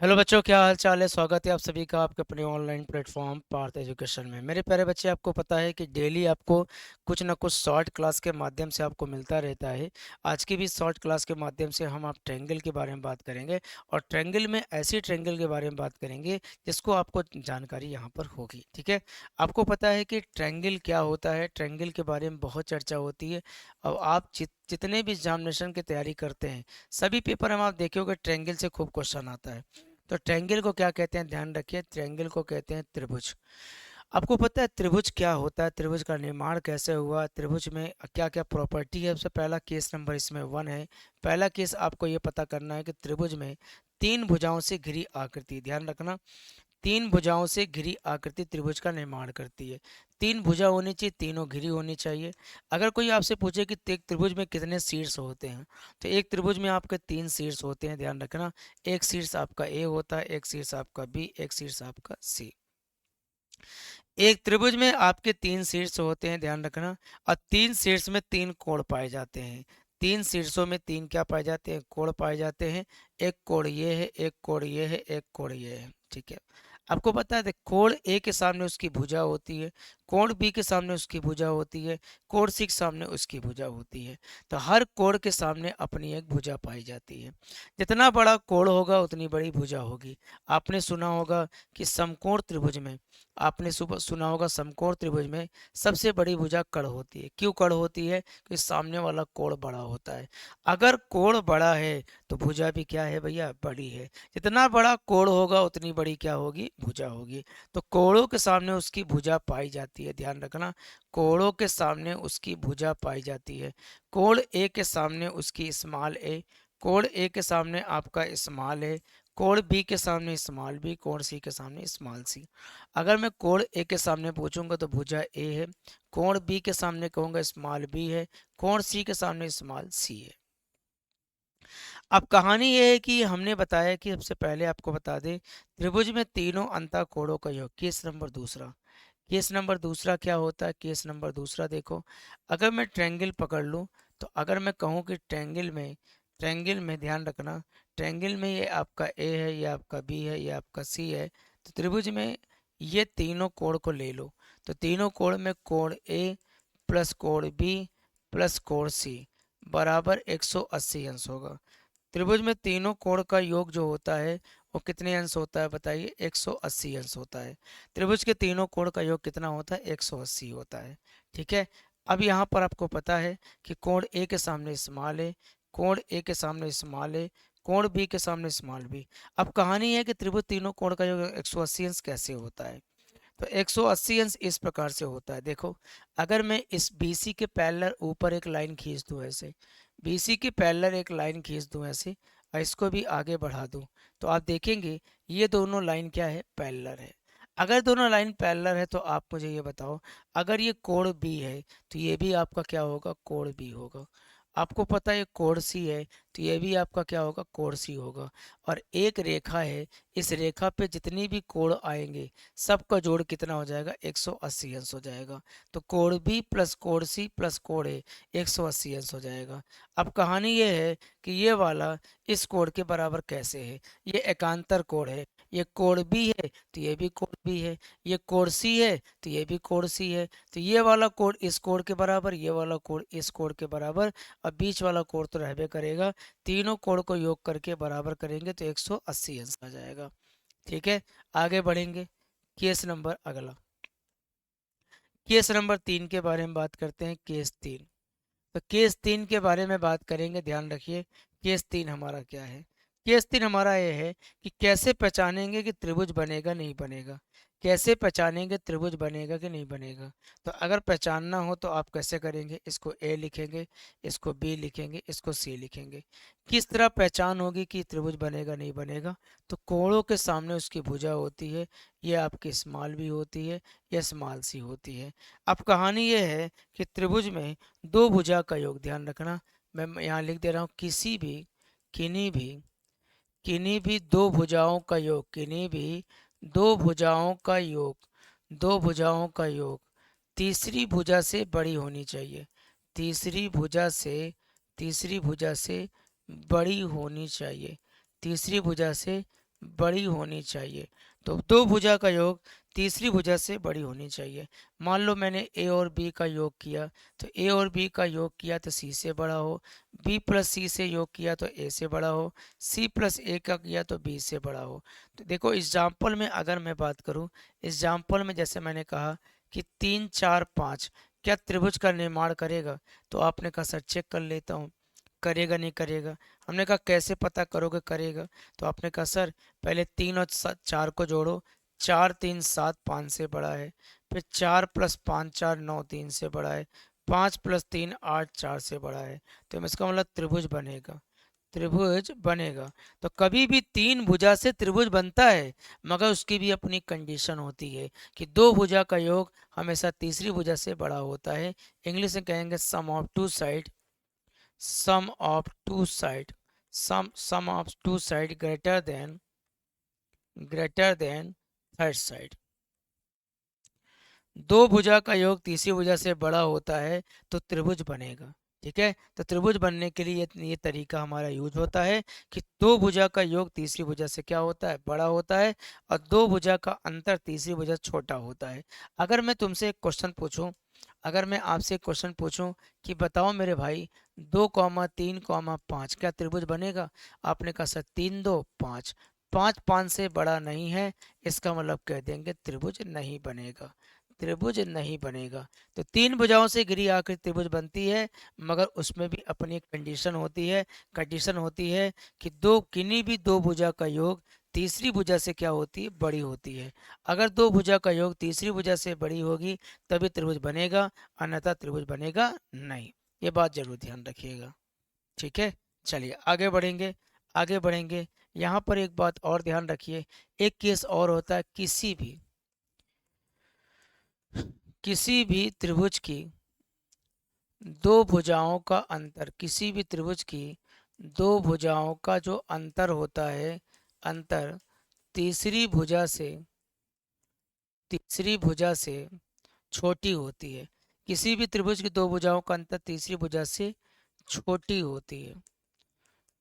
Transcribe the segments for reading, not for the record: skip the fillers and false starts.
Hello बच्चों, क्या हाल चाल है। स्वागत है आप सभी का आपके अपने ऑनलाइन प्लेटफॉर्म पार्थ एजुकेशन में। मेरे प्यारे बच्चे, आपको पता है कि डेली आपको कुछ ना कुछ शॉर्ट क्लास के माध्यम से आपको मिलता रहता है। आज की भी शॉर्ट क्लास के माध्यम से हम आप ट्रायंगल के बारे में बात करेंगे, और ट्रायंगल में ऐसी ट्रायंगल के बारे में बात करेंगे जिसको आपको जानकारी यहाँ पर होगी। ठीक है, आपको पता है कि ट्रायंगल क्या होता है, ट्रायंगल के बारे में बहुत चर्चा होती है। और आप जितने भी एग्जामिनेशन की तैयारी करते हैं, सभी पेपर में आप देखोगे ट्रायंगल से खूब क्वेश्चन आता है। तो ट्रायंगल को क्या कहते हैं, ध्यान रखिए, ट्रायंगल को कहते हैं त्रिभुज। आपको पता है त्रिभुज क्या होता है, त्रिभुज का निर्माण कैसे हुआ, त्रिभुज में क्या क्या प्रॉपर्टी है। सबसे पहला केस नंबर इसमें 1 है। पहला केस आपको ये पता करना है कि त्रिभुज में तीन भुजाओं से घिरी आकृति, ध्यान रखना, तीन भुजाओं से घिरी आकृति त्रिभुज का निर्माण करती है। तीन भुजा होनी चाहिए, तीनों घिरी होनी चाहिए। अगर कोई आपसे पूछे कि एक त्रिभुज में कितने शीर्ष होते हैं, तो एक त्रिभुज में आपके तीन शीर्ष होते हैं, ध्यान रखना। एक शीर्ष आपका ए होता है, एक शीर्ष आपका बी, एक शीर्ष आपका सी। एक त्रिभुज में आपके तीन शीर्ष होते हैं, ध्यान रखना। और तीन शीर्ष में तीन कोण पाए जाते हैं। तीन शीर्षों में तीन क्या पाए जाते हैं, कोण पाए जाते हैं। एक कोण ये है, एक कोण ये है, एक कोण ये है। ठीक है, आपको पता है कोण ए के सामने उसकी भुजा होती है, कोण बी के सामने उसकी भुजा होती है, कोण सी के सामने उसकी भुजा होती है। तो हर कोण के सामने अपनी एक भुजा पाई जाती है। जितना बड़ा कोण होगा उतनी बड़ी भुजा होगी। आपने सुना होगा कि समकोण त्रिभुज में, आपने सुना होगा समकोण त्रिभुज में सबसे बड़ी भुजा कर्ण होती है। क्यों कर्ण होती है? कि सामने वाला कोण बड़ा होता है। अगर कोण बड़ा है तो भुजा भी क्या है भैया, बड़ी है। जितना बड़ा कोण होगा उतनी बड़ी क्या होगी, भुजा होगी। तो कोणों के सामने उसकी भुजा पाई जाती है, ध्यान रखना। कोणों के सामने उसकी भुजा पाई जाती है। कोण ए के सामने उसकी स्मॉल ए, कोण ए के सामने आपका स्मॉल है, कोण बी के सामने स्मॉल बी, कोण सी के सामने स्मॉल सी। अगर मैं कोण ए के सामने पूछूंगा तो भुजा ए है, कोण बी के सामने कहूंगा स्मॉल बी है, कोण सी के सामने स्मॉल सी है। अब कहानी ये है कि हमने बताया कि सबसे पहले आपको बता दें, त्रिभुज में तीनों अंतःकोणों का योग। केस नंबर दूसरा, केस नंबर दूसरा क्या होता है, केस नंबर दूसरा देखो। अगर मैं ट्रायंगल पकड़ लूं, तो अगर मैं कहूं कि ट्रायंगल में ध्यान रखना, ट्रायंगल में ये आपका ए है, ये आपका बी है, ये आपका सी है। तो त्रिभुज में ये तीनों कोण को ले लो। तो तीनों कोण में कोण ए प्लस कोण बी प्लस कोण सी बराबर 180 अंश होगा। त्रिभुज में तीनों कोण का योग जो होता है वो कितने अंश होता है बताइए, 180 अंश होता है। त्रिभुज के तीनों कोण का योग कितना होता है, 180 होता है। ठीक है, अब यहाँ पर आपको पता है कि कोण ए के सामने स्मॉल है, कोण ए के सामने स्मॉल है, कोण बी के सामने स्मॉल बी। अब कहानी है कि त्रिभुज तीनों कोण का योग 180 अंश कैसे होता है। तो 180 अंश इस प्रकार से होता है, देखो। अगर मैं इस BC के पैरेलल ऊपर एक लाइन खींच दूं ऐसे, BC के पैरेलल एक लाइन खींच दूं ऐसे, और इसको भी आगे बढ़ा दूं, तो आप देखेंगे ये दोनों लाइन क्या है, पैरेलल है। अगर दोनों लाइन पैरेलल है तो आप मुझे ये बताओ, अगर ये कोण B है तो ये भी आपका क्या होगा, कोण B होगा। आपको पता है ये कोण C है तो ये भी आपका क्या होगा, कोण C होगा। और एक रेखा है, इस रेखा पे जितनी भी कोण आएंगे सबका जोड़ कितना हो जाएगा, 180 अंश हो जाएगा। तो कोण बी प्लस कोण सी प्लस कोण ए 180 अंश हो जाएगा। अब कहानी ये है कि ये वाला इस कोण के बराबर कैसे है। ये एकांतर कोण है, ये कोण बी है तो ये भी कोण बी है, ये कोण सी है तो ये भी कोण सी है। तो ये वाला कोण इस कोण के बराबर, ये वाला कोण इस कोण के बराबर, और बीच वाला कोण तो रहबे करेगा। तीनों कोण को योग करके बराबर करेंगे तो 180 अंश आ जाएगा। ठीक है, आगे बढ़ेंगे। केस नंबर अगला, केस नंबर 3 के बारे में बात करते हैं। केस 3, तो केस 3 के बारे में बात करेंगे, ध्यान रखिए। केस 3 हमारा क्या है, केस 3 हमारा ये है कि कैसे पहचानेंगे कि त्रिभुज बनेगा नहीं बनेगा। कैसे पहचानेंगे त्रिभुज बनेगा कि नहीं बनेगा। तो अगर पहचानना हो तो आप कैसे करेंगे, इसको ए लिखेंगे, इसको बी लिखेंगे, इसको सी लिखेंगे। किस तरह पहचान होगी कि त्रिभुज बनेगा नहीं बनेगा। तो कोणों के सामने उसकी भुजा होती है, ये आपकी स्मॉल भी होती है, यह स्मॉल सी होती है। अब कहानी ये है कि त्रिभुज में दो भुजा का योग, ध्यान रखना। मैं यहाँ लिख दे रहा हूँ, किन्हीं भी किन्हीं भी दो भुजाओं का योग, किन्हीं भी दो भुजाओं का योग, दो भुजाओं का योग तीसरी भुजा से बड़ी होनी चाहिए। तीसरी भुजा से, तीसरी भुजा से बड़ी होनी चाहिए, तीसरी भुजा से बड़ी होनी चाहिए। तो दो भुजा का योग तीसरी भुजा से बड़ी होनी चाहिए। मान लो मैंने ए और बी का योग किया, तो ए और बी का योग किया तो सी से बड़ा हो, बी प्लस सी से योग किया तो ए से बड़ा हो, सी प्लस ए का किया तो बी से बड़ा हो। तो देखो एग्जाम्पल में अगर मैं बात करूं, एग्जाम्पल में जैसे मैंने कहा कि 3 4 5 क्या त्रिभुज का निर्माण करेगा, तो आपने कहा सर चेक कर लेता हूँ, करेगा नहीं करेगा। हमने कहा कैसे पता करोगे करेगा, तो आपने कहा सर पहले 3 और 4 को जोड़ो, 4 3 7 5 से बड़ा है, फिर 4 + 5 4 9 3 से बड़ा है, 5 + 3 8 4 से बड़ा है, तो इसका मतलब त्रिभुज बनेगा, त्रिभुज बनेगा। तो कभी भी तीन भुजा से त्रिभुज बनता है, मगर उसकी भी अपनी कंडीशन होती है कि दो भुजा का योग हमेशा तीसरी भुजा से बड़ा होता है। इंग्लिश में कहेंगे sum of two side, sum of two side, sum of two side greater than third side। दो भुजा का योग तीसरी भुजा से बड़ा होता है तो त्रिभुज बनेगा। ठीक है, तो त्रिभुज बनने के लिए ये तरीका हमारा यूज होता है कि दो भुजा का योग तीसरी भुजा से क्या होता है, बड़ा होता है, और दो भुजा का अंतर तीसरी भुजा छोटा होता है। अगर मैं तुमसे एक क्वेश्चन पूछूं, अगर मैं आपसे एक क्वेश्चन पूछूं कि बताओ मेरे भाई 2 3 5 क्या त्रिभुज बनेगा, आपने कहा सर 3 2 5, 5 5 से बड़ा नहीं है, इसका मतलब कह देंगे त्रिभुज नहीं बनेगा, त्रिभुज नहीं बनेगा। तो तीन भुजाओं से घिरी आकृति त्रिभुज बनती है, मगर उसमें भी अपनी एक कंडीशन होती है, कंडीशन होती है कि दो किन्हीं भी दो भुजा का योग तीसरी भुजा से क्या होती है, बड़ी होती है। अगर दो भुजा का योग तीसरी भुजा से बड़ी होगी तभी त्रिभुज बनेगा, अन्यथा त्रिभुज बनेगा नहीं। ये बात जरूर ध्यान रखिएगा। ठीक है, चलिए आगे बढ़ेंगे, आगे बढ़ेंगे। यहाँ पर एक बात और ध्यान रखिए, एक केस और होता है, किसी भी त्रिभुज की दो भुजाओं का अंतर, किसी भी त्रिभुज की दो भुजाओं का जो अंतर होता है, अंतर तीसरी भुजा से, तीसरी भुजा से छोटी होती है। किसी भी त्रिभुज की दो भुजाओं का अंतर तीसरी भुजा से छोटी होती है,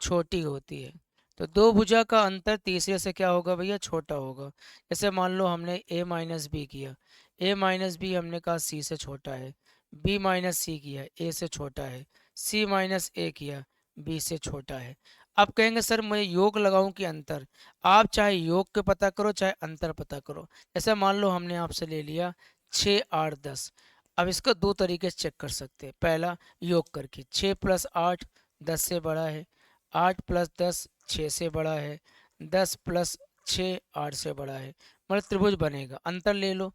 छोटी होती है। तो दो भुजा का अंतर तीसरे से क्या होगा भैया, छोटा होगा। जैसे मान लो हमने a माइनस बी किया, a माइनस बी हमने कहा c से छोटा है, b माइनस सी किया a से छोटा है, c माइनस ए किया b से छोटा है। अब कहेंगे सर मैं योग लगाऊं कि अंतर, आप चाहे योग के पता करो चाहे अंतर पता करो। जैसे मान लो हमने आपसे ले लिया 6 8 10, अब इसका दो तरीके से चेक कर सकते हैं। पहला योग करके 6 + 8 10 से बड़ा है, 8 + 10 6 से बड़ा है, 10 + 6 8 से बड़ा है, मतलब त्रिभुज बनेगा। अंतर ले लो,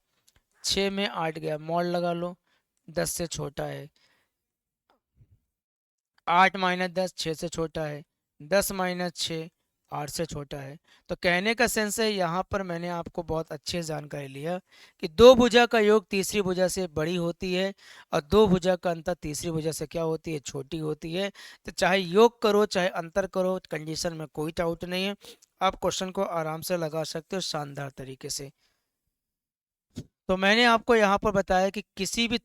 6 में 8 गया, मॉड लगा लो, 10 से छोटा है, 8 - 10 6 से छोटा है, 10 - 6 8 से छोटा है। तो कहने का सेंस है, यहाँ पर मैंने आपको बहुत अच्छे से जानकारी लिया कि दो भुजा का योग तीसरी भुजा से बड़ी होती है, और दो भुजा का अंतर तीसरी भुजा से क्या होती है, छोटी होती है। तो चाहे योग करो चाहे अंतर करो, कंडीशन में कोई डाउट नहीं है, आप क्वेश्चन को आराम से लगा सकते हो शानदार तरीके से। तो मैंने आपको यहाँ पर बताया कि किसी भी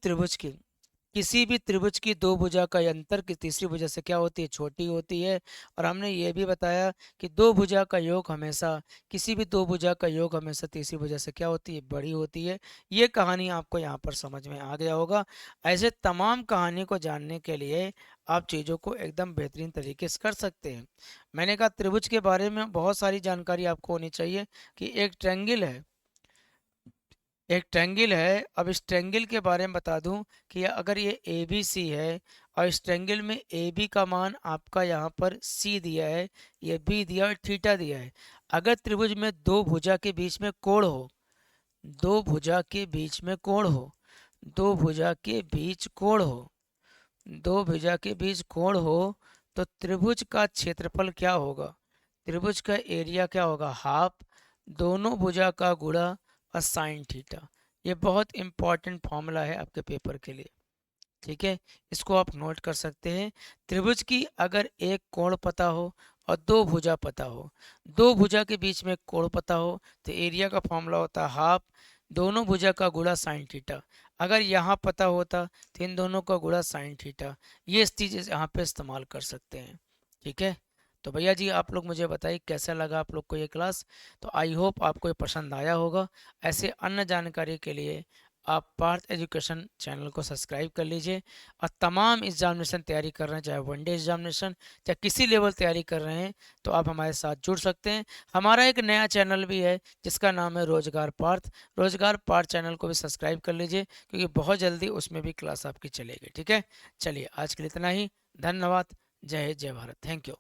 त्रिभुज की दो भुजा का अंतर की तीसरी भुजा से क्या होती है, छोटी होती है। और हमने ये भी बताया कि दो भुजा का योग हमेशा, किसी भी दो भुजा का योग हमेशा तीसरी भुजा से क्या होती है, बड़ी होती है। ये कहानी आपको यहाँ पर समझ में आ गया होगा। ऐसे तमाम कहानी को जानने के लिए आप चीज़ों को एकदम बेहतरीन तरीके से कर सकते हैं। मैंने कहा त्रिभुज के बारे में बहुत सारी जानकारी आपको होनी चाहिए कि एक ट्रैंगल है, एक ट्रायंगल है। अब इस ट्रायंगल के बारे में बता दूं कि अगर ये ए बी सी है और इस ट्रायंगल में ए बी का मान आपका यहाँ पर सी दिया है, ये बी दिया और थीटा दिया है। अगर त्रिभुज में दो भुजा के बीच में कोण हो, दो भुजा के बीच में कोण हो, दो भुजा के बीच कोण हो, दो भुजा के बीच कोण हो, तो त्रिभुज का क्षेत्रफल क्या होगा, त्रिभुज का एरिया क्या होगा, हाफ दोनों भुजा का गुणा और साइन थीटा। ये बहुत इंपॉर्टेंट फॉर्मूला है आपके पेपर के लिए। ठीक है, इसको आप नोट कर सकते हैं। त्रिभुज की अगर एक कोण पता हो और दो भुजा पता हो, दो भुजा के बीच में कोण पता हो, तो एरिया का फॉर्मूला होता है हाफ दोनों भुजा का गुणा साइन थीटा। अगर यहाँ पता होता तो इन दोनों का गुणा साइन थीटा। ये चीज़ यहाँ पे इस्तेमाल कर सकते हैं। ठीक है, तो भैया जी आप लोग मुझे बताइए कैसा लगा आप लोग को ये क्लास। तो आई होप आपको ये पसंद आया होगा। ऐसे अन्य जानकारी के लिए आप पार्थ एजुकेशन चैनल को सब्सक्राइब कर लीजिए। और तमाम एग्जामिनेशन तैयारी कर रहे हैं, चाहे वनडे एग्जामिनेशन चाहे किसी लेवल तैयारी कर रहे हैं, तो आप हमारे साथ जुड़ सकते हैं। हमारा एक नया चैनल भी है जिसका नाम है रोजगार पार्थ। रोजगार पार्थ चैनल को भी सब्सक्राइब कर लीजिए, क्योंकि बहुत जल्दी उसमें भी क्लास आपकी चलेगी। ठीक है, चलिए आज के लिए इतना ही। धन्यवाद। जय हिंद, जय भारत। Thank you.